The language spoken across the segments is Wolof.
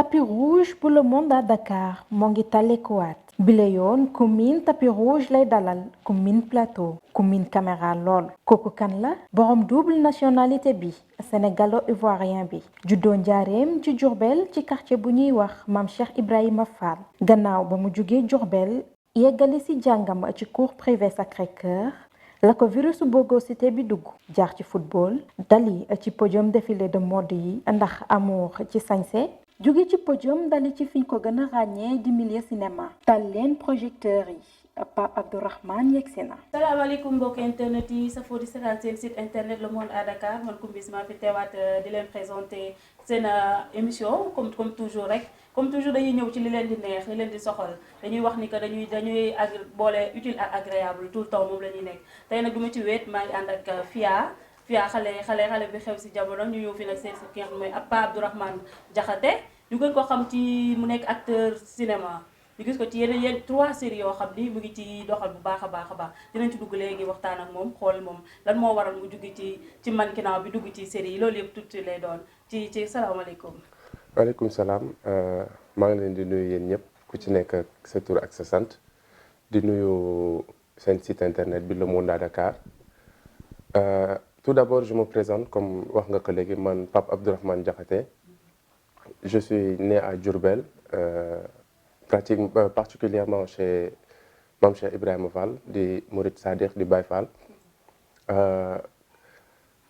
tapis rouge pour le monde à Dakar moo ngi talekuwaat bile yoon ku miin tapis rouge lay dalal ku miin plateau ku miin caméra lool kooku kan la borom double nationalité bi sénégalo-ivoirien bi juddoo njaareem ci Diourbel ci quartier bu ñuy wax Mame Cheikh Ibrahima Fall gannaaw ba mu jugee Diourbel yeggali ci jàngam ci cours privé Sacré-Cœur la ko virusu bogosité bi dugg jaar ci football dali ci podium défilé de mode yi ndax amour ci sañse jóge ci podium dali ci fiñ ko gën a ràññee di milieu cinéma tal leen projecteur yi Pape Abdourahmane yegsi na. salaamaaleykum mbokk internet yi safoo di seetaan seen site internet Le Monde à Dakar man Kumbis maa fi teewaat di leen présenter seen émission comme toujours rek comme toujours dañuy ñëw ci li leen di neex li leen di soxal dañuy wax ni que dañuy boole utile ak agréable tout le temps moom la ñuy nekk tey nag du ma ci wéet maa ngi ànd ak Fia xale bi xew si jamono ñu ñëw fi nag seen ki nga xam mooy Pape Abdourahmane Diakhaté ñu gën ko xam ci mu nekk acteur cinéma ñu gis ko ci yeneen 3 séries yoo xam ni mu ngi ci doxal bu baax a baax dinañ ci dugg léegi waxtaan ak moom xool moom lan moo waral mu juggi ci mannequinat bi dugg ci série yi loolu yëpp tuuti lay doon ci salaamaaleykum. waaleykum salaam maa ngi leen di nuyu yéen ñëpp ku ci nekk ak sa tur ak sa sant di nuyu seen site internet bi Le Monde à Dakar tout d'abord je me présente comme wax nga ko léegi man Pape Abdourahmane Diakhaté je suis né à Diourbel particulièrement chez Mame Cheikh Ibrahima Fall di Mourid Sadiq di Baye Fall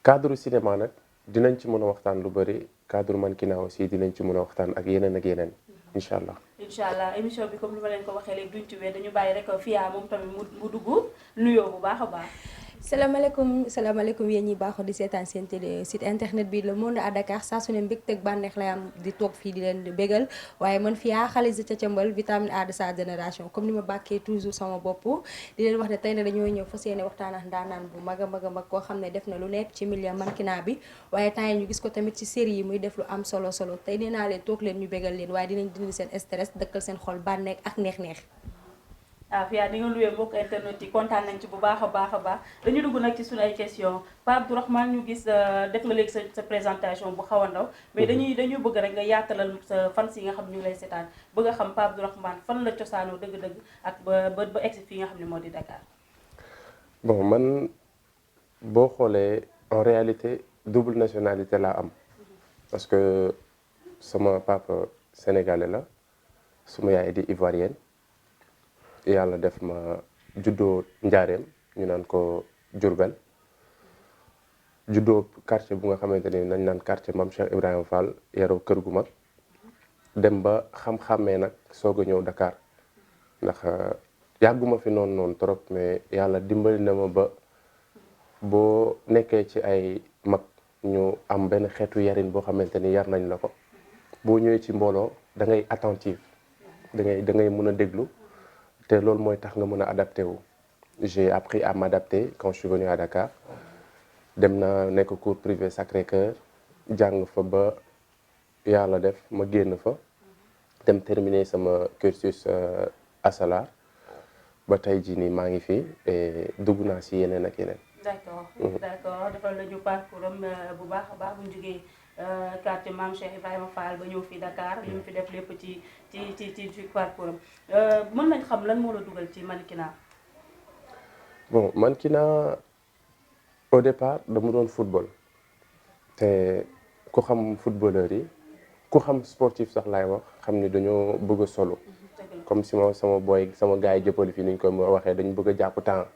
cadre cinéma nag dinañ ci mën a waxtaan lu bëri cadre mannequinat aussi dinañ ci mën a waxtaan ak yeneen incha allah émission bi comme li ma leen ko waxee léegi duñ ci wéy dañu bàyyi rek Fia moom tamit mu dugg nuyoo bu baax a baax. salaamaaleykum yéen ñi baaxoo di seetaan seen télé site internet bi Le Monde à Dakar saa su ne mbégte ak bànneex lay am di toog fii di leen bégal waaye man Fia xale si ca cëmbal vitamine A de sa génération comme ni ma bàkkee toujours sama bopp di leen wax ne tey nag dañoo ñëw fas yéene waxtaan ak ndaanaan bu mag a mag koo xam ne def na lu nekk ci milieu mannequinat bi waaye temps yi ñu gis ko tamit ci série yi muy def lu am solo tey nee naa leen toog leen ñu bégal leen waaye dinañ dindi seen stress dëkkal seen xol bànneex ak neex-neex. Fia di nga nuyee mbokk internet yi kontaan nañ ci bu baax a baax dañu dugg nag ci suñu ay question Pape Abdourahmane ñu gis def nga léegi sa présentation bu xaw a ndaw mais dañuy bëgg rek nga yaatalal sa fans yi nga xam ñu ngi lay seetaan bëgg a xam Pape Abdourahmane fan la cosaanoo dëgg-dëgg ak ba egsi fii nga xam ne moo di Dakar. bon man boo xoolee en réalité double nationalité laa am parce que sama papa sénégalais la suma yaay di ivoirienne yàlla def ma juddoo njaareem ñu naan ko Diourbel juddoo quartier bu nga xamante ni nañ naan quartier Mame Cheikh Ibrahima Fall yaroo kër gu mag dem ba xam-xamee nag soog a ñëw Dakar ndax yàgguma fi noonu trop mais yàlla dimbali na ma ba boo nekkee ci ay mag ñu am benn xeetu yarin boo xamante ni yar nañ la ko boo ñëwee ci mbooloo da ngay attentive da ngay mën a déglu te loolu mooy tax nga mën a adapté wu j'ai appris à m'adapter quand je suis venu à Dakar dem na nekk cours privé Sacré-Cœur jàng fa ba yàlla def ma génn fa dem terminer sama cursus Assalar ba tey jii nii maa ngi fi et dugg naa si yeneen ak yeneen. d'accord defal nañu parcours am bu baax a baax bu ñu jógee quartier Mame Cheikh Ibrahima Fall ba ñëw fii Dakar li mu fi def lépp ci parcours am mën nañ xam lan moo la dugal ci mannequinat. bon mannequinat au départ dama doon football te ku xam footballeur yi ku xam sportif sax laay wax xam ni dañoo bëgg a solo comme si sama gars yi jëppali fii ni ñu ko waxee dañu bëgg a jàpp temps.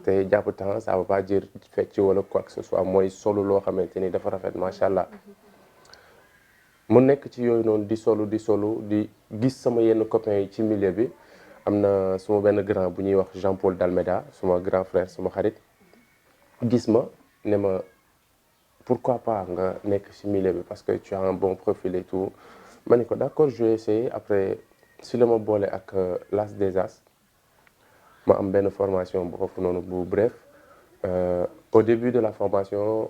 te jàpp temps ça veut pas dire fecc wala quoi que ce soit mooy solo loo xamante ni dafa rafet macha allah mu nekk ci yooyu noonu di solo di gis sama yenn copains yi ci milieu bi am na suma benn grand bu ñuy wax Jean-Paul Dalméda suma grand frère suma xarit gis ma ne ma pourquoi pas nga nekk ci milieu bi parce que tu as un bon profil et tout ma ne ko d'accord je vais essayer après si la ma boole ak l'As des As ma am benn formation bu foofu noonu bu bref au début de la formation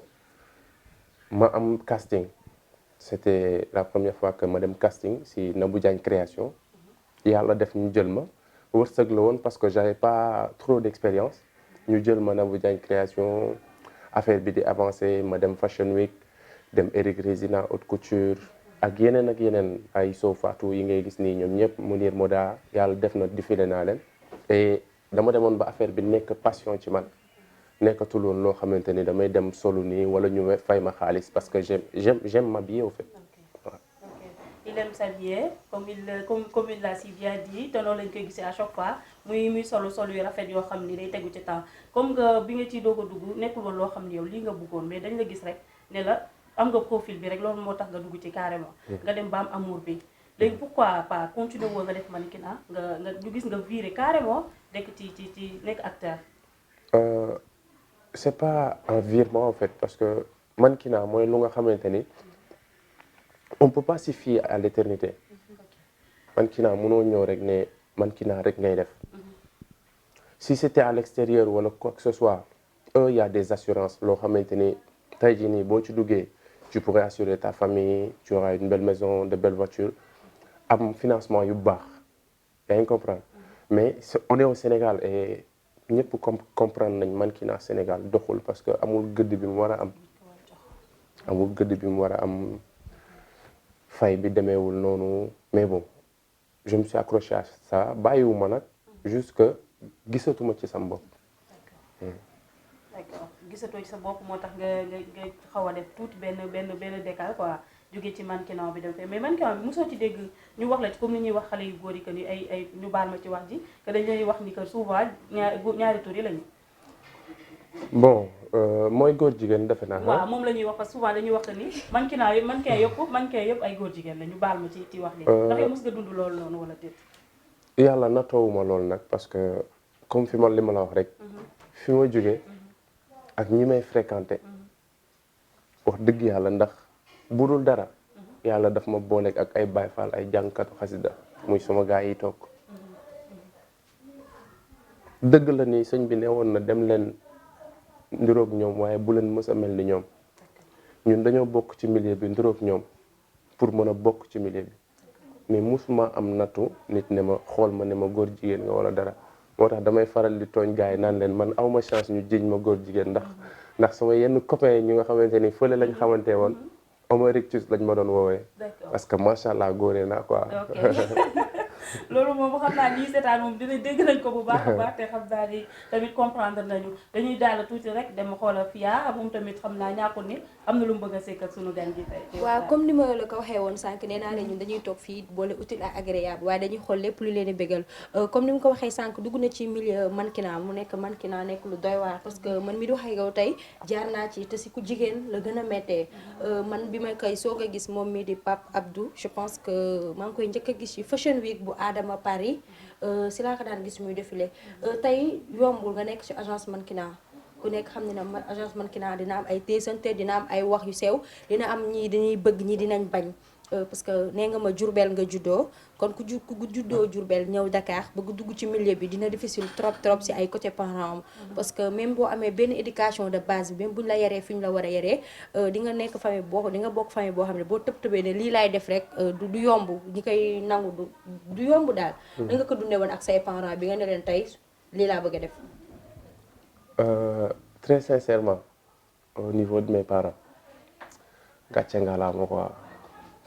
ma am casting c'était la première fois que ma dem casting si Nabou Diagne création yàlla def ñu jël ma wërsëg la woon parce que j'avais pas trop d'expérience ñu jël ma Nabou Diagne création affaire bi di avancer ma dem Fashion Week dem Eric Resina haute couture ak yeneen ay Sow Fatou yi ngay gis nii ñoom ñëpp Mounir Moda yàlla def na défilé naa leen et dama demoon ba affaire bi nekk passion ci man nekkatul woon loo xamante ni damay dem solu nii wala ñu fay ma xaalis parce que j'aime m'habiller au fait. Il aime s'habiller comme il l'a si bien dit te loolu lañ koy gisee à chaque fois muy solo yu rafet yoo xam ni day tegu ci temps comme que bi nga ciy doog a dugg nekkul woon loo xam ni yow lii nga bëggoon mais dañ la gis rek ne la am nga profil bi rek loolu moo tax nga dugg ci carrément. nga dem ba am amour bi léegi pourquoi pas continuer woo nga def mannequinat nga ñu gis nga viré carrément nekk ci nekk acteur. C'est pas un virement en fait parce que mannequinat mooy lu nga xamante ni. On peut pas s'y fier à l'éternité mannequinat mënoo ñëw rek ne mannequinat rek ngay def si c'était à l'extérieur wala quoi que ce soit il y a des assurances loo xamante ni tey jii nii boo ci duggee tu pourrais assurer ta famille tu auras une belle maison de belles voitures am financement yu baax yaa ngi comprendre mais on est au Sénégal et ñëpp comprendre nañ mannequinat Sénégal doxul parce que amul gëdd bi mu war a am amul gëdd bi mu war a am fay bi demeewul noonu mais bon je me suis accroché à ça bàyyiwuma nag juste que gisatuma ci sam bopp. d'accord gisatoo ci sa bopp moo tax nga xaw a def tuuti benn décal quoi jóge ci mannequinat bi dem fee mais mannequinat bi mosoo ci dégg ñu wax la ci comme ni ñuy wax xale yu góor yi que ni ay ñu baal ma ci wax ji que dañ lay wax ni que souvent ñaari tur yi lañu. bon mooy góor jigéen defe naa. waaw moom la ñuy wax parce que souvent dañuy wax que ni mannequinat yëpp ay góor jigéen la ñu baal ma ci wax li ndax yow mos nga dund loolu noonu wala déet. yàlla nattoowuma loolu nag parce que comme fi man li ma la wax rek. fi ma jógee ak ñi may fréquenté wax dëgg yàlla ndax bu dul dara yàlla daf ma booleeg ak ay Baay Faal ay jàngkatu xasida muy sama gaa yi toog dëgg la ni sëñ bi ne woon na dem leen ndiroog ñoom waaye bu leen mës a mel ni ñoom ñun dañoo bokk ci milieu bi ndiroog ñoom pour mën a bokk ci milieu bi mais musuma am nattu nit ne ma xool ma ne ma góor jigéen nga wala dara moo tax damay faral di tooñ gars yi naan leen man awma chance ñu jiñ ma góor jigéen ndax sama yenn copains ñu nga xamante ni fële lañ xamante woon Homo erectus lañ ma doon woowee parce que macha allah góoree naa quoi. loolu moom xam naa ñii seetaan moom dina dégg nañ ko bu baax a baax te xam naa ni tamit comprendre nañu dañuy daal tuuti rek dem xoolal Fia moom tamit xam naa ñàkkul ni am na lu mu bëgg a sekk ak sunu gan gi tey. waaw comme ni ma la ko waxee woon sànq nee naa leen ñun dañuy toog fii boole utile ak agréable waaye dañuy xool lépp lu leen di bégal comme ni mu ko waxee sànq dugg na ci milieu mannequinat mu nekk mannequinat nekk lu doy waar parce que man mi di waxee yow tey jaar naa ci te si ku jigéen la gën a méttee man bi ma koy soog a gis moom mi di Pape Abdou je pense que maa ngi koy njëkk a gis ci Fashion Week bu Adama Paris si laa ko daan gis muy défilé tey yombul nga nekk ci agence mannequinat ku nekk xam ne na agence mannequinat dina am ay teesante dina am ay wax yu sew dina am ñii dañuy bëgg ñi dinañ bañ parce que nee nga ma Diourbel nga juddoo kon ku juddoo Diourbel ñëw Dakar bëgg dugg ci milieu bi dina difficile trop si ay côté parents parce que même boo amee benn éducation de base bi même buñ la yaree fi ñu la war a yaree di nga nekk famille di nga bokk famille boo xam ne boo tëbee ne lii laay def rek du yomb ñi koy nangu du yomb daal da nga ko dundee woon ak say parents bi nga ne leen tey lii laa bëgg a def. Très sincèrement au niveau de mes parents gàcce ngalaama quoi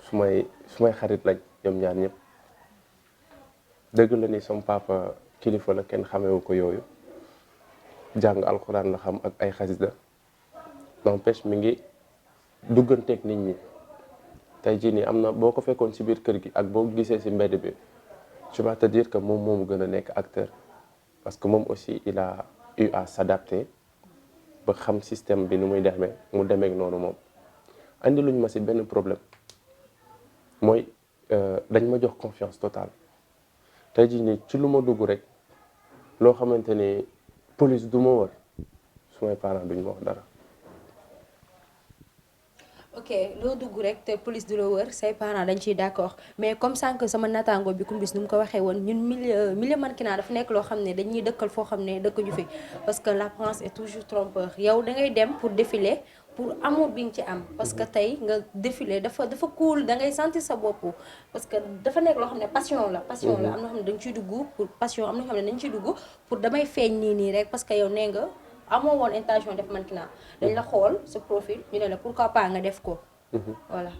su may xarit lañ ñoom ñaar ñëpp dëgg la ni sama papa kilifa la kenn xamewu ko yooyu jàng alxuraan la xam ak ay xasida n'empêche mi ngi dugganteeg nit ñi tey jii nii am na boo ko fekkoon ci biir kër gi ak boo gisee ci mbedd bi je vais te dire que moom moomu gën a nekk acteur parce que moom aussi il a eu à s'adapter ba xam système bi nu muy demee mu demeek noonu moom andi luñ ma ci benn problème mooy dañ ma jox confiance totale tey jii nii ci lu ma dugg rek loo xamante ni police du ma wër sumay parents duñ ma wax dara. ok loo dugg rek te police du la wër say parents dañ ciy d'accord mais comme sànq sama nattaango bi kumbis nu mu ko waxee woon ñun milieu mannequinat dafa nekk loo xam ne dañuy dëkkal foo xam ne dëkk ñu fi parce que l'apparence est toujours trompeur yow da ngay dem pour défiler pour amour bi nga ci am parce que tey nga défiler dafa cool da ngay sentir sa bopp parce que dafa nekk loo xam ne passion la am na xam ne dañ ciy dugg pour passion am na xam ne dañ ciy dugg pour damay feeñ nii rek parce que yow nee nga amoo woon intention def mannequinat dañ la xool sa profil ñu ne la pourquoi pas nga def ko voilà.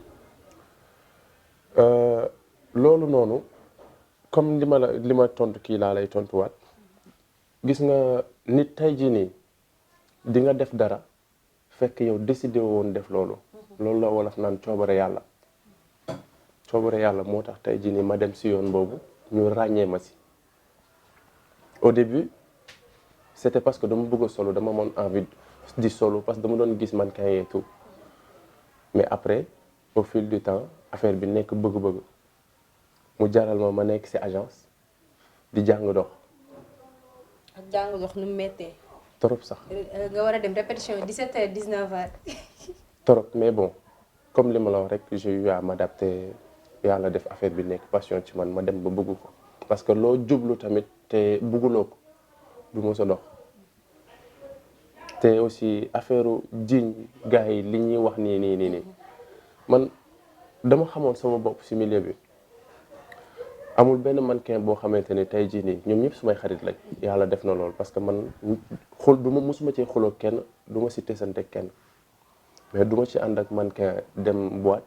loolu noonu comme li ma tontu kii laa lay tontuwaat gis nga nit tey jii nii di nga def dara fekk yow décidé woon def loolu loolu la wolof naan coobare yàlla moo tax tey jii nii ma dem si yoon boobu ñu ràññee ma si au début c'était parce que dama bëgg a solo dama amoon envie di solo parce que dama doon gis mannequin et tout mais après au fil du temps affaire bi nekk bëgg-bëgg mu jaral ma nekk ci agence di jàng dox. ak jàng dox nu mu méttee. trop sax. nga war a dem répétition 17h 19h. trop mais bon comme li ma la wax rek j'ai eu à m'adapter yàlla def affaire bi nekk passion ci man ma dem ba bëgg ko parce que loo jublu tamit te bëgguloo ko du mës a dox. te aussi affaire jiiñ gars yi li ñuy wax nii man dama xamoon sama bopp ci milieu bi amul benn mannequin boo xamante ni tey jii nii ñoom ñëpp sumay xarit lañ yàlla def na lool parce que man musuma cee xuloo kenn du ma ci tesante kenn mais du ma ci ànd ak mannequin dem boîte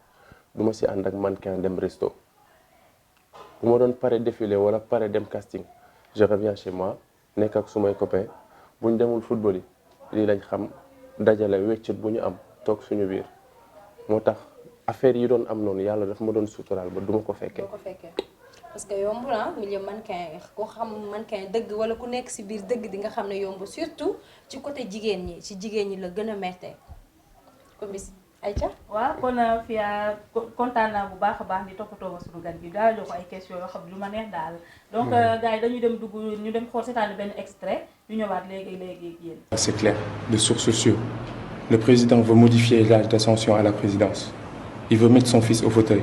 du ma ci ànd ak mannequin dem resto bu ma doon pare défilé wala pare dem casting je reviens chez moi nekk ak sumay copains buñ demul football yi lii lañ xam dajale weccit bu ñu am toog suñu biir moo tax affaire yi doon am noonu yàlla daf ma doon suturaal ba duma ko fekkee. parce que yomb na milieu mannequin ko xam mannequin dëgg wala ku nekk ci biir dëgg di nga xam ne yomb surtout ci côté jigéen ñi ci jigéen ñi la gën a mettee ko bis Aïcha. waaw kon Fia kontaan naa bu baax a baax di toppatoo ma suñu gan bi daal jox ko ay questions yoo xam lu ma neex daal. donc gars yi dañuy dem dugg ñu dem xool seetaan benn extrait ñu ñëwaat léegi yéen. C'est clair, de sources sûres. Le président veut modifier l'âge d'ascension à la présidence. Il veut mettre son fils au fauteuil.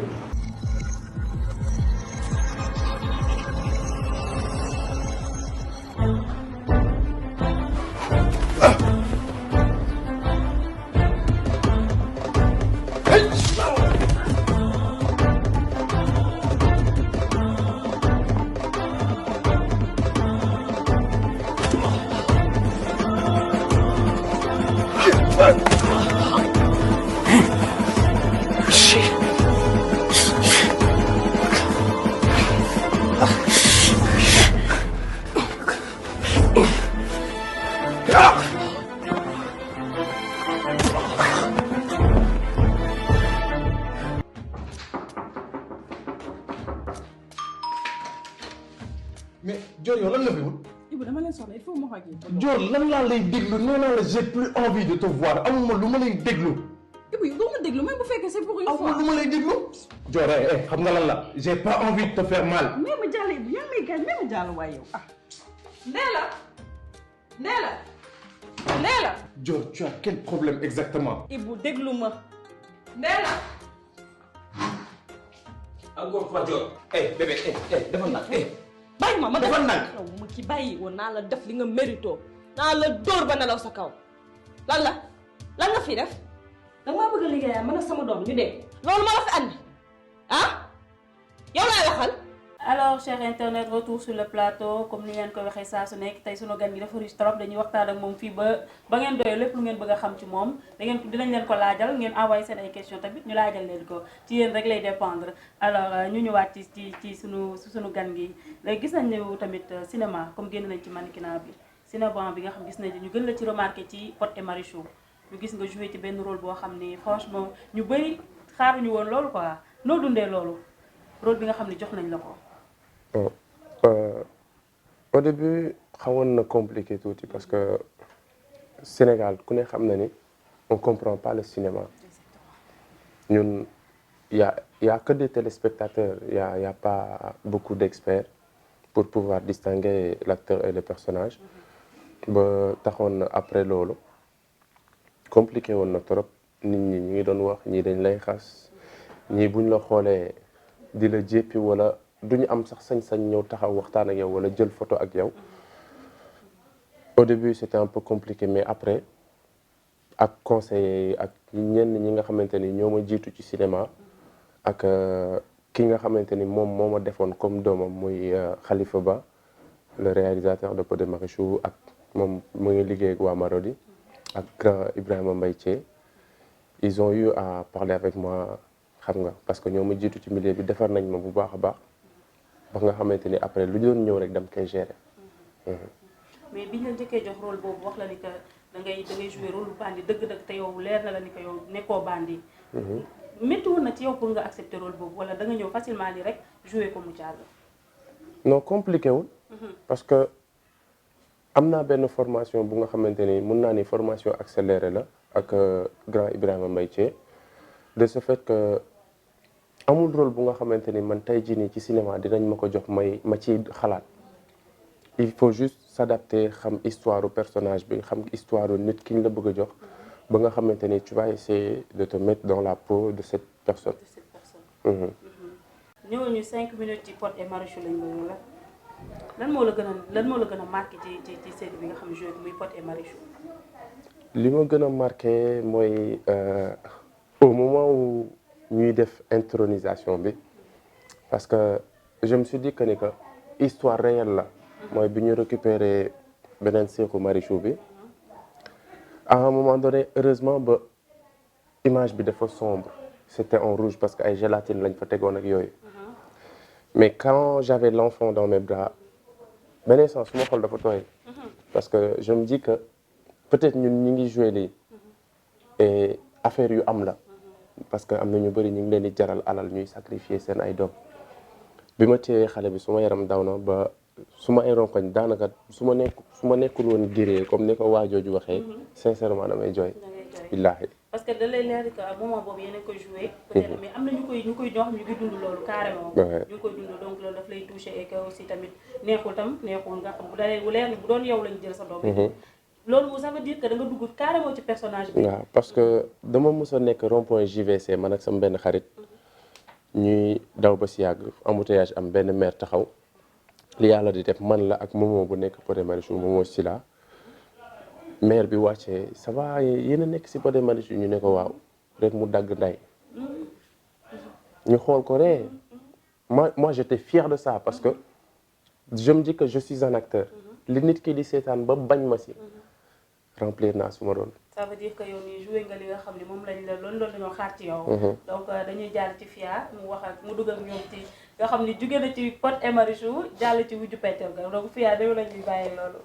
mais Dior yow lan la fi wut. Ibou dama leen soxla il faut ma wax ak yow. Dior lan laa lay déglu nee naa la j'ai plus envie de te voir amuma lu ma lay déglu. Ibou yow doo ma déglu même bu fekkee c'est pour une fois. amuma lu ma lay déglu. Dior xam nga lan la j'ai pas envie de te faire mal. mais ma jàll Ibou yaa ngi may gaañ mais ma jàll waaye yow ah. Ndéla. Dior tu as quel problème exactement. Ibou déglu ma. Ndéla. encore fois Dior. bébé defal naa bàyyi ma defal ndànk yow ma ki bàyyi woon naa la def li nga mérito naa la dóor ba nelaw sa kaw lan nga fi def danga maa bëgg a liggéeyaa man ak sama doom ñu dee loolu ma la fi andi ah yow laay waxal. alors chers internautes retour sur le plateau comme ni ngeen ko waxee saa su nekk tey sunu gan gi dafa riche trop dañuy waxtaan ak moom fii ba ngeen doyoo lépp lu ngeen bëgg a xam ci moom dinañ leen ko laajal ngeen envoyé seen ay question tamit ñu laajal leen ko ci yéen rek lay dépendre alors ñu ñëwaat ci sunu gan gi léegi gis nañ ne tamit cinéma comme génn nañ ci mannequinat bi cinéma bi nga xam gis nañ ñu gën la ci remarqué ci Pod et Marichou ñu gis nga joué ci benn rôle boo xam ni franchement ñu bëri xaaruñu woon loolu quoi noo dundee loolu rôle bi nga xam ne jox nañ la ko. Au début xawoon na compliqué tuuti parce que Sénégal ku ne xam na ni on comprend pas le cinéma ñun y a que des téléspectateurs y a pas beaucoup d'experts pour pouvoir distinguer l'acteur et le personnage ba taxoon na après loolu compliqué woon na trop nit ñi ñu ngi doon wax ñii dañ lay xas ñii buñ la xoolee di la jéppi wala duñu am sax sañ-sañ ñëw taxaw waxtaan ak yow wala jël photo ak yow au début c'était un peu compliqué mais après ak conseillers yi ak ñenn ñi nga xamante ni ñoo ma jiitu ci cinéma ak ki nga xamante ni moom moo ma defoon comme doomam muy Khalifa Ba le réalisateur de Pod et Marichou ak moom mu ngi liggéey ak waa Marodi ak grand Ibrahima Mbaye Thié ils ont eu à parler avec moi xam nga parce que ñoo ma jiitu ci milieu bi defar nañ ma bu baax a baax ba nga xamante ni après lu doon ñëw rek dam koy gérer. mais biñ la njëkkee jox rôle boobu wax la ni que da ngay jouer rôle bandi dëgg-dëgg te yow leer na la ni que yow nekkoo bandi. métti woon na ci yow pour nga accepter rôle boobu wala da nga ñëw facilement ni rek jouer ko mu jàll. non compliqué wul. parce que am naa benn formation bu nga xamante ni mun naa ni formation accélérée la ak grand Ibrahima Mbaye Thié de ce fait que amul rôle bu nga xamante ni man tey jii nii ci cinéma dinañ ma ko jox ma ci xalaat il faut juste s'adapter xam histoire u personnage bi xam histoire u nit ki ñu la bëgg a jox ba nga xamante ni tu vas essayer de te mettre dans la peau de cette personne. ñëwuñu 5 minutes ci Pod et Marichou lañ bëgg la lan moo la gën a marqué ci série bi nga xam ne joué muy Pod et Marichou. li ma gën a marqué mooy au moment où ñuy def intronisation bi parce que je me suis dit que ni que histoire réelle la mooy bi ñu récupérer beneen seexu Marichou bi à un moment donné heureusement ba image bi dafa sombre c'était en rouge parce que ay gélatine lañ fa tegoon ak yooyu mais quand j'avais l'enfant dans mes bras beneen sens su ma xol dafa tooy parce que je me dis que peut-être ñun ñi ngi joué lii et affaire yu am la parce que am na ñu bëri ñu ngi leen di jaral alal ñuy sacrifier seen ay doom bi ma téyee xale bi su ma yaram daw na ba su ma ay ronkoñ daanaka su ma nekkul woon giree comme ni ko waajooju waxee sincèrement damay jooy billaahi parce que da lay leer que moment boobu yéen a koy joué peut-être mais am na ñu koy ñoo xam ñu ngi dund loolu carrément ñu ngi koy dund donc loolu daf lay touché et que aussi tamit neexul nga xam bu dalee bu leer ni bu doon yow lañ jël sa doom loolu ça veut dire que da nga dugg carrément ci personnage bi. waaw parce que dama mës a nekk rond-point JVC man ak sama benn xarit ñuy daw ba si yàgg embouteillage am benn maire taxaw li yàlla di def man la ak Momo bu nekk Pod et Marichou Momo Sila maire bi wàccee ça va yéen a nekk si Pod et Marichou ñu ne ko waaw rek mu dagg nday ñu xool ko ree moi j'étais fier de ça parce que je me dis que je suis un acteur li nit ki di seetaan ba bañ ma si remplir naa suma rôle. ça veut dire que yow nii joué nga li nga xam ne moom lañ la loolu dañoo xaar ci yow. donc dañuy jàll ci Fia mu wax ak mu dugg ak ñoom ci nga xam ne jóge na ci Pod et Marichou jàll ci wujju peccor ga donc Fia dañu la ñuy bàyyi loolu.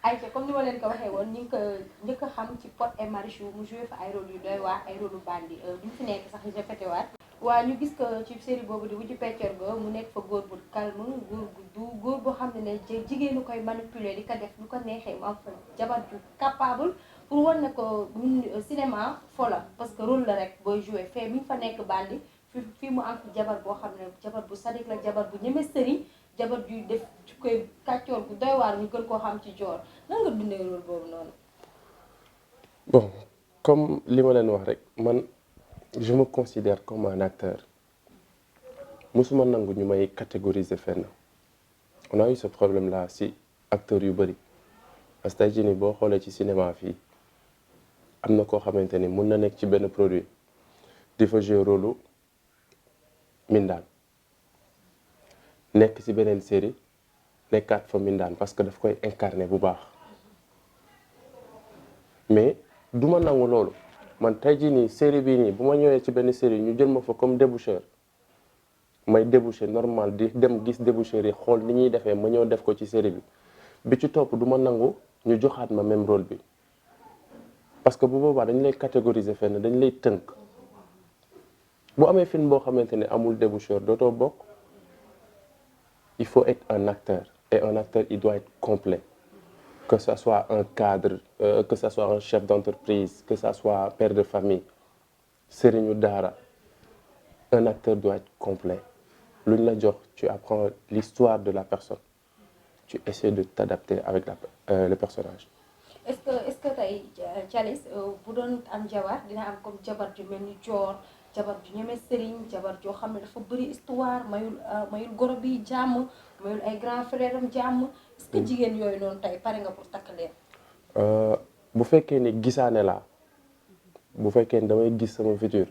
ayca comme ni ma leen ko waxee woon ñu ngi ko njëkk a xam ci Pod et Marichou mu joué fa ay rôle yu doy waar ay rôle yu bandi duñ fi nekk sax répété waat. waaw ñu gis ko ci série boobu di wujju peccor ga mu nekk fa góor bu calme góor bu du góor boo xam ne jigéenu koy manipuler di ko def lu ko neexee mu am fa jabar ju capable pour wan ne ko cinéma fola parce que rôle la rek booy joué fee mi fa nekk bandi fii mu am fi jabar boo xam ne jabar bu sadik la jabar bu ñeme sëriñ jabar ju def ci koy kàccoor bu doy waar ñu gën koo xam ci joor nan nga dundee rôle boobu noonu. bon comme li ma leen wax rek man je me considère comme un acteur musuma nangu ñu may catégoriser fenn on a eu ce problème là si acteurs yu bëri parce que tey jii nii boo xoolee ci cinéma fii am na koo xamante ni mun na nekk ci benn produit di fa jouer rôle mindaan nekk ci beneen série nekkaat fa mindaan parce que daf koy incarner bu baax mais duma nangu loolu man tey jii nii série bii nii bu ma ñëwee ci benn série ñu jël ma fa comme déboucheur may déboucher normal di dem gis déboucheur yi xool ni ñuy defee ma ñëw def ko ci série bi ci topp du ma nangu ñu joxaat ma même rôle bi parce que bu boobaa dañ lay catégoriser fenn dañ lay tënk bu amee film boo xamante ne amul déboucheur dootoo bokk il faut être un acteur et un acteur il doit être complet que ça soit un cadre que ça soit un chef d'entreprise que ça soit père de famille sëriñu daara un acteur doit être complet luñ la jox tu apprends l'histoire de la personne tu essaies de t'adapter avec le personnage. est-ce que tey Thialis bu doon am jabar dina am comme jabar ju mel ni Dior jabar ju ñeme sëriñ jabar joo xam ne dafa bëri histoire mayul goro bi jàmm mayul ay grand frère am jàmm est-ce que jigéen yooyu noonu tey pare nga pour takk leen. bu fekkee ni gisaane laa bu fekkee ni damay gis sama futur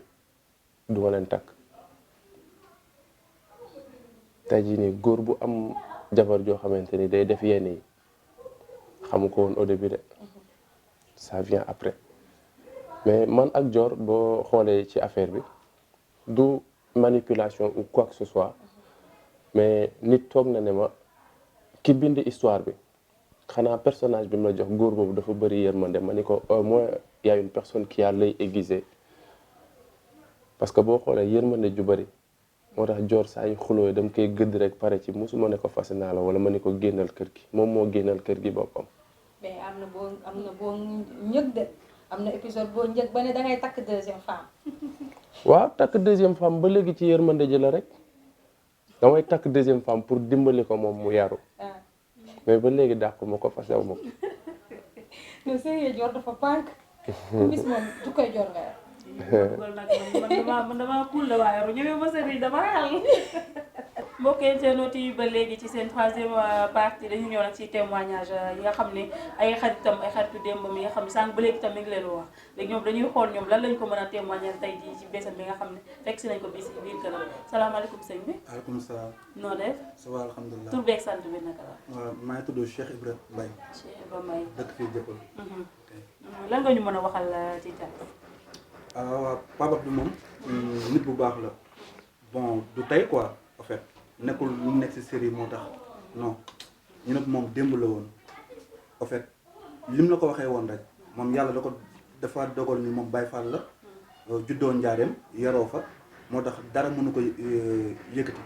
du ma leen takk tey jii nii góor bu am jabar joo xamante ni day def yenn yi xamu ko woon au début de ça vient après mais man ak Dior boo xoolee ci affaire bi du manipulation ou quoi que ce soit mais nit toog na ne ma ki bind histoire bi xanaa personnage bi ma jox góor boobu dafa bëri yërmande ma ni ko au moins y a une personne qui a l'œil aiguisé parce que boo xoolee yërmande ju bëri moo tax joor saa yu xuloo dama koy gëdd rek pare ci musuma ne ko fase naa la wala ma ni ko génnal kër gi moom moo génnal kër gi boppam. mais am na boo ñëg de am na épisode boo njëg ba ne da ngay takk deuxième femme. waaw takk deuxième femme ba léegi ci yërmande ji la rek damay takk deuxième femme pour dimbali ko moom mu yaru mais ba léegi dàqu ma ko fasew ma ko. non sérieux Dior dafa pànk. bis moom du koy Dior nga man dama cool la waaye ñëwee ma sëriñ dama yàlla. mbokk internautes yi ba léegi ci seen troisième partie dañu ñëw nag ci témoignage yi nga xam ne ay xaritam ay xaritu démbam yi nga xam ne sànq ba léegi tam mi ngi leen wax léegi ñoom dañuy xool ñoom lan lañ ko mën a témoigner tey jii ci bésam bi nga xam ne fekk si nañ ko bis ci biir këram salaamaaleykum sëñ bi. waaleykum salaam. noo def. ça va alhamdulilah. tur beeg sant bi naka la. waaw maa ngi tudd Cheikh Ibrahima Mbaye. Cheikh Ibrahima Mbaye. dëkk fii Jëppal. lan nga ñu mën a waxal ci jàpp. waaw Pape Abdou moom nit bu baax la bon du tey quoi en fait nekkul lu nekk ci série moo tax non ñu nag moom démb la woon en fait lim la ko waxee woon rek moom yàlla dafa dogal ni moom Baye Fall la juddoo Njaareem yaroo fa moo tax dara mënu ko yëkkati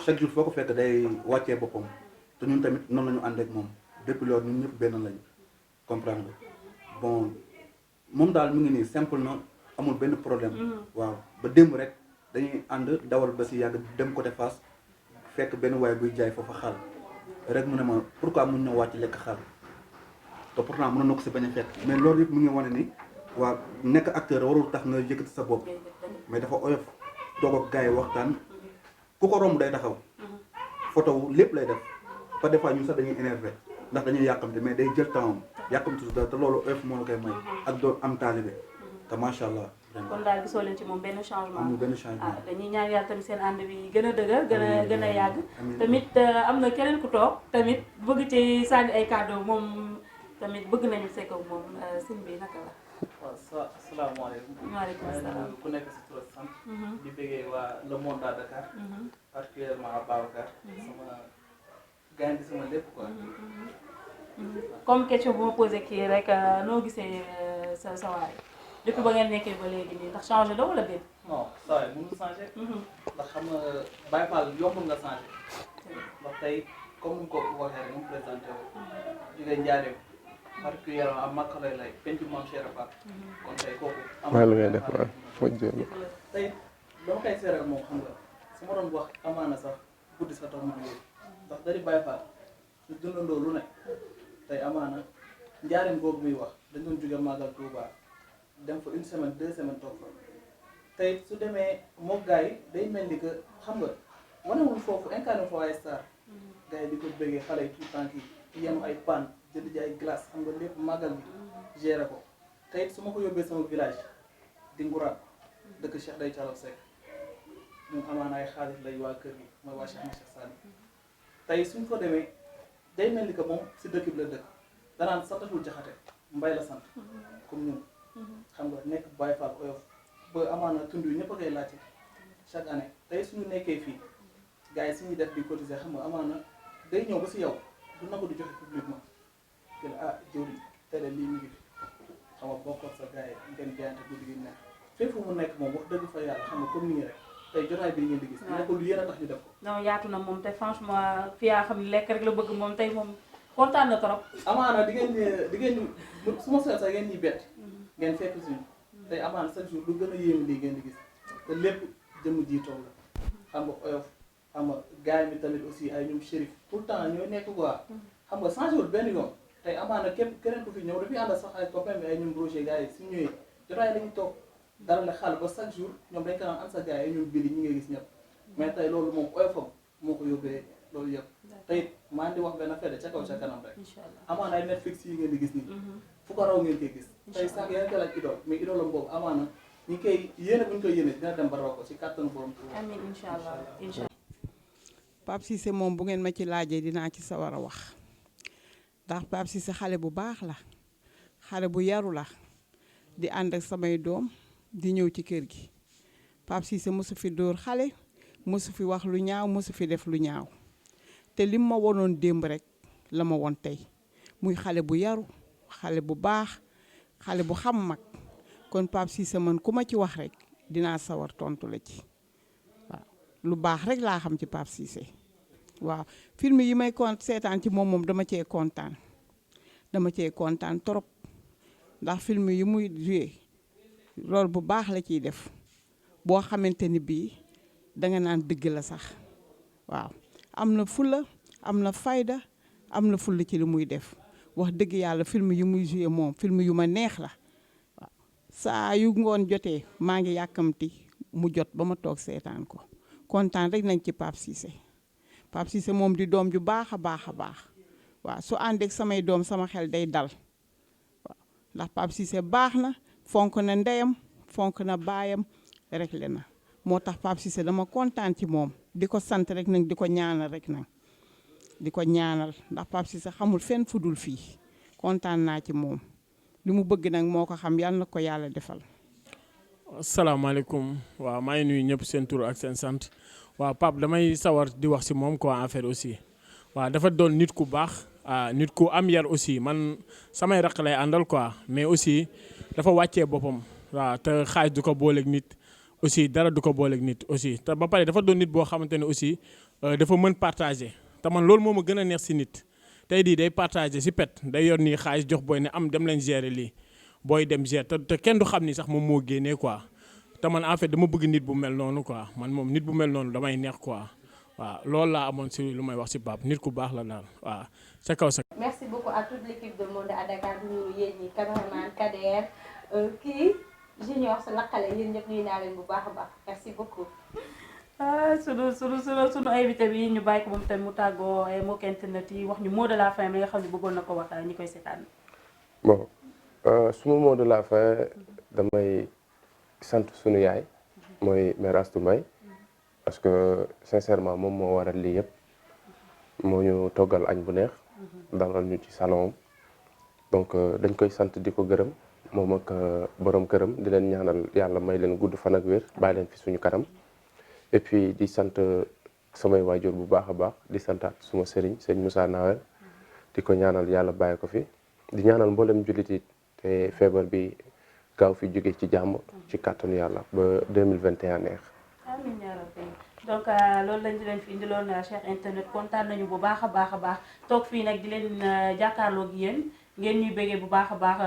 chaque jour foo ko fekk day wàccee boppam te ñun tamit noonu la ñu ànd ak moom depuis loolu ñun ñëpp benn lañu comprendre bon moom daal mu ngi nii simple na amul benn problème. waaw ba démb rek dañuy ànd dawal ba si yàgg dem côté Fass fekk benn waay buy jaay foofa xaal rek mu ne ma pourquoi mun na wàcc lekk xaal te pourtant mënoon na ko si bañ a fekk mais loolu yëpp mu ngi wane ni waa nekk acteur warul tax nga yëkkati sa bopp mais dafa oyof toog ak gars yi waxtaan ku ko romb day taxaw photo wu lépp lay def pas des fois ñun sax dañuy énervé ndax dañuy yàqamte mais day jël temps yàqamte su dara te loolu oyof moo la koy may ak doon am taalibe te macha allah. kon daal gisoo leen ci moom benn changement. amul benn changement dañuy ñaan yàlla tamit seen ànd bi gën a dëgër gën a yàgg. tamit am na keneen ku toog tamit bëgg ci sànni ay kàddu moom tamit bëgg nañu sekk ak moom sëñ bi naka la. waaw asalaamaaleykum. waaleykum salaam ku nekk si tur ak sant. di bëggee waa Le Monde à Dakar. particulièrement à Babacar. sama gaañ di sama lépp quoi. comme question bu ma posé kii rek noo gisee sa waay depuis ba ngeen nekkee ba léegi nii ndax changé la wala déet. non saa yi mënul changé. ndax xam nga Baye Fall yombul nga changé. ndax tey comme ni ko waxee rek mu présenté wu. jógee Njaareem particulièrement am makka lay lay penc moom Cheikh Fall. kon tey kooku. maa ngi lay def waaw foo jëlee. tey dama koy seeral moom xam nga su ma doon wax amaana sax guddi sa tax mu jógee ndax dari Baye Fall ñu dundandoo lu ne tey amaana Njaareem googu muy wax dañ doon jóge Magal Touba. dem fa une semaine 2 semaines toog fa tey su demee moom gars yi day mel ni que xam nga wanewul foofu incarné fa ay star gars yi di ko bëggee xale yi tout temps ki yenu ay panne jënd ji ay glace xam nga lépp màggal bi géré ko tey su ma ko yóbbee sama village di Ngourane dëkk Cheikh day Thialaw Seck ñun amaana ay xaalis lay waa kër gi mooy waa Cheikh Cheikh Sall tey suñ ko demee day mel ni que moom si dëkk bi la dëkk danaan santatul Jaxate Mbay la sant comme ñun xam nga nekk Baye Fall oyof ba amaana tund yi ñëpp a koy laajte chaque année tey suñu nekkee fii gars yi suñuy def di cotiser xam nga amaana day ñëw ba si yow du na ko di joxe publiquement que ah jëwriñ télé lii mu ngi fi xam nga bokkoon sa gars yi ngeen jaayante guddi gi nekk fépp fu mu nekk moom wax dëgg fa yàlla xam nga comme nii rek tey jotaay bi ngeen di gis nekkul lu yéen a tax ñu def ko non yaatu na moom te franchement fi yaa xam ne lekk rek la bëgg moom tey moom kontaan na trop amaana di ngeen su ma seet sax ngeen ñuy bett ngeen fekk suñu tey amaana chaque jour lu gën a yéeme lii ngeen di gis te lépp jëmm jiitoom la xam nga oyof xam nga gars yi tamit aussi ay ñoom shérif tout le temps ñooy nekk quoi xam nga changé wul benn yoon tey amaana keneen ku fi ñëw dafay ànd sax ay copain bi ay ñoom roger gars yi suñu ñëwee jotaay dañuy toog dara la xaal ba chaque jour ñoom dañ ko naan am sa gars yi ñoom bili ñi ngay gis ñëpp mais tey loolu moom oyofam moo ko yóbbee loolu yëpp tey maa ngi di wax benn affaire ca kaw ca kanam rek amaana ay Netflix yi ngeen di gis nii fu ko raw ngeen koy gis tey sax yéen a koy laaj idole mais idole am boobu amaana ñu koy yéene bu ñu koy yéene dina dem ba raw ko ci kàttanu borom amiin incha allah incha allah Pape Cissé moom bu ngeen ma ci laajee dinaa ci sawar a wax ndax Pape Cissé xale bu baax la xale bu yaru la di ànd ak samay doom di ñëw ci kër gi Pape Cissé mosu fi dóor xale mosu fi wax lu ñaaw mosu fi def lu ñaaw te lim ma wonoon démb rek la ma won tey muy xale bu yaru xale bu baax xale bu xam mag kon Pape Cissé man ku ma ci wax rek dinaa sawar tontu la ci waaw lu baax rek laa xam ci Pape Cissé waaw film yi may seetaan ci moom dama cee kontaan trop ndax film yi muy joué loolu bu baax la ciy def boo xamante ni bii danga naan dëgg la sax waaw am na fulla am na fayda am na fulla ci li muy def wax dëgg yàlla film yi muy joué moom film yu ma neex la waaw saa yu ngoon jotee maa ngi yàkkamti mu jot ba ma toog seetaan ko kontaan rek nañ ci Pape Cissé Pape Cissé moom di doom ju baax a baax waaw su àndeek samay doom sama xel day dal waaw ndax Pape Cissé baax na fonk na ndeyam fonk na baayam rek le na moo tax Pape Cissé dama kontaan ci moom di ko sant rek nag di ko ñaanal rek nag di ko ñaanal ndax Pape Cissé xamul fenn fudul fii kontaan naa ci moom li mu bëgg nag moo ko xam yàlla na ko yàlla defal. asalaamaaleykum waaw maa ngi nuyu ñëpp seen tur ak seen sant waaw Pape damay sawar di wax si moom quoi en fait aussi waaw dafa doon nit ku baax nit ku am yar aussi man samay raq lay àndal quoi mais aussi dafa wàccee boppam waaw te xaaj du ko booleeg nit aussi dara du ko booleeg nit aussi te ba pare dafa doon nit boo xamante ne aussi dafa mën partager te man loolu moo ma gën a neex si nit tey di day partager si pet day yor nii xaalis jox booy ne am dem leen gérer lii booy dem gérer te kenn du xam ni sax moom moo génnee quoi te man en fait dama bëgg nit bu mel noonu quoi man moom nit bu mel noonu damay neex quoi waaw loolu laa amoon si lu may wax si Pape nit ku baax la daal waaw sa kaw sa. merci beaucoup à toute l'équipe de Monde à Dakar ñu yéen ñi cameraman Kader kii Junior sa laqale yéen ñëpp nuyu naa leen bu baax a baax merci beaucoup. sunu invité bi ñu bàyyi ko moom tamit mu tàggoo ay mbokki internet yi wax ñu mot de la fin bi nga xam ne bëggoon na ko wax ñi koy seetaan. bon suma mot de la fin damay sant sunu yaay mooy mère Astou Mbaye parce que sincèrement moom moo waral lii yëpp moo ñu toggal añ bu neex dalal ñu ci salon donc dañ koy sant di ko gërëm moom ak borom këram di leen ñaanal yàlla may leen gudd fan ak wér bàyyi leen fi suñu kanam et puis di sant samay waajur bu baax a baax di santaat suma sëñ Moussa Nawel di ko ñaanal yàlla bàyyi ko fi di ñaanal mboolem jullit yi te feebar bi gaaw fi jóge ci jàmm ci kàttanu yàlla ba 2021 neex. amiin yaa rabbi donc loolu lañ di leen fi indiloon Cheikh internet kontaan nañu bu baax a baax toog fii nag di leen jàkkaarloog yéen ngeen ñuy bëggee bu baax a baax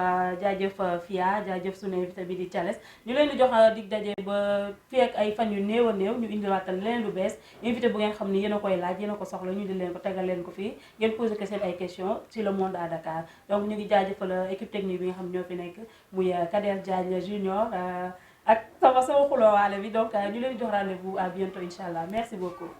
jaajëf Fia jaajëf sunu invité bi di Thiales ñu leen di jox dig daje ba fii ak ay fan yu néew a néew ñu indiwaatal leneen lu bees invité bu ngeen xam ni yéen a koy laaj yéen a ko soxla ñu di leen ko tegal leen ko fii ngeen posé ko seen ay questions ci le monde à Dakar donc ñu ngi jaajëfal équipe technique bi nga xam ñoo fi nekk muy Kader Diagne Junior ak sama xuloowaale bi donc ñu leen di jox rendez-vous à bientôt incha allah merci beaucoup.